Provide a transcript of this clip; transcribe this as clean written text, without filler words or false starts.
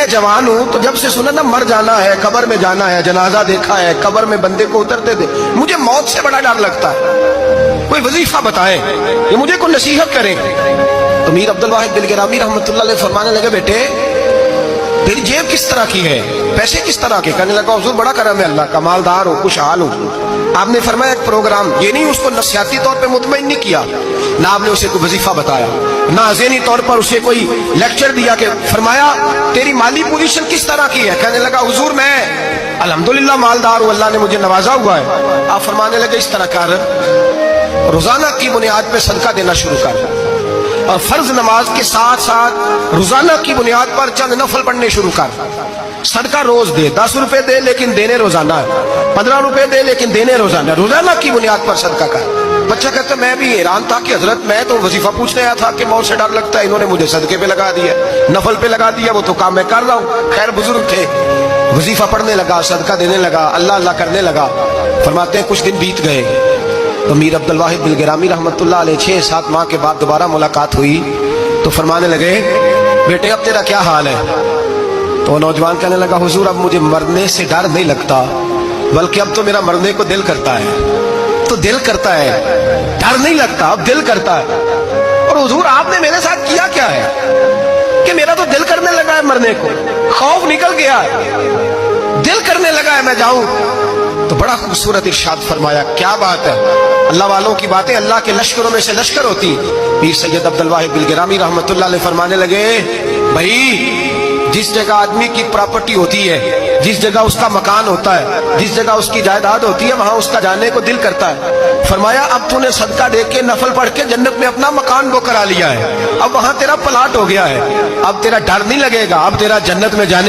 जवान हूं तो जब से सुना ना मर जाना है, कब्र में जाना है, जनाजा देखा है, कब्र में बंदे को उतरते थे, मुझे मौत से बड़ा डर लगता है। कोई वजीफा बताए ये मुझे कोई नसीहत करें। तो मीर अब्दुल वाहिद बिलगिरामी रहमतुल्लाह अलैह फरमाने लगे, बेटे तेरी जेब किस तरह की है, पैसे किस तरह के? कहने लगा हुजूर बड़ा करम है अल्लाह का, मालदार हो, खुशहाल हूँ। आपने फरमाया एक प्रोग्राम, ये नहीं उसको नफसियाती तौर पे मुतमईन नहीं किया, ना आपने उसे कोई वजीफा बताया, ना ज़हनी तौर पर उसे कोई लेक्चर दिया कि फरमाया तेरी माली पोजीशन किस तरह की है? कहने लगा हुजूर मैं अल्हम्दुलिल्लाह मालदार हूँ, अल्लाह ने मुझे नवाजा हुआ है। आप फरमाने लगे इस तरह कर, रोजाना की बुनियाद पे सदका देना शुरू कर, और फर्ज नमाज के साथ साथ रोजाना की बुनियाद पर चंद नफल पढ़ने शुरू कर। सदका रोज दे, 10 रुपए दे लेकिन देने रोजाना है, 15 रुपए दे लेकिन देने रोजाना, रोजाना की बुनियाद पर सदका कर। बच्चा कहता मैं भी हैरान था कि हजरत मैं तो वजीफा पूछने आया था कि मौत से डर लगता है, इन्होंने मुझे सदके पे लगा दिया, नफल पे लगा दिया, वो तो काम मैं कर रहा हूँ। खैर बुजुर्ग थे, वजीफा पढ़ने लगा, सदका देने लगा, अल्लाह अल्लाह करने लगा। फरमाते हैं कुछ दिन बीत गए तो मीर अब्दुल वाहिद बिलगिरामी रहमतुल्लाह अलैह 6-7 माह के बाद दोबारा मुलाकात हुई तो फरमाने लगे, बेटे अब तेरा क्या हाल है? तो नौजवान कहने लगा, हुजूर अब मुझे मरने से डर नहीं लगता, बल्कि अब तो मेरा मरने को दिल करता है। तो दिल करता है, डर नहीं लगता, अब दिल करता है। और हुजूर आपने मेरे साथ किया क्या है कि मेरा तो दिल करने लगा है मरने को, खौफ निकल गया है, दिल करने लगा है मैं जाऊं। तो बड़ा खूबसूरत इरशाद फरमाया, क्या बात है, अल्लाह वालों की बातें अल्लाह के लश्करों में से लश्कर होती। पीर सैयद अब्दुल वाहिद बिलगिरामी रहमतुल्लाह अलैह फरमाने लगे, भाई जिस जगह आदमी की प्रॉपर्टी होती है, जिस जगह उसका मकान होता है, जिस जगह उसकी जायदाद होती है, वहां उसका जाने को दिल करता है। फरमाया अब तूने सदका दे के नफल पढ़ के जन्नत में अपना मकान वो करा लिया है, अब वहां तेरा प्लाट हो गया है, अब तेरा डर नहीं लगेगा, अब तेरा जन्नत में जाने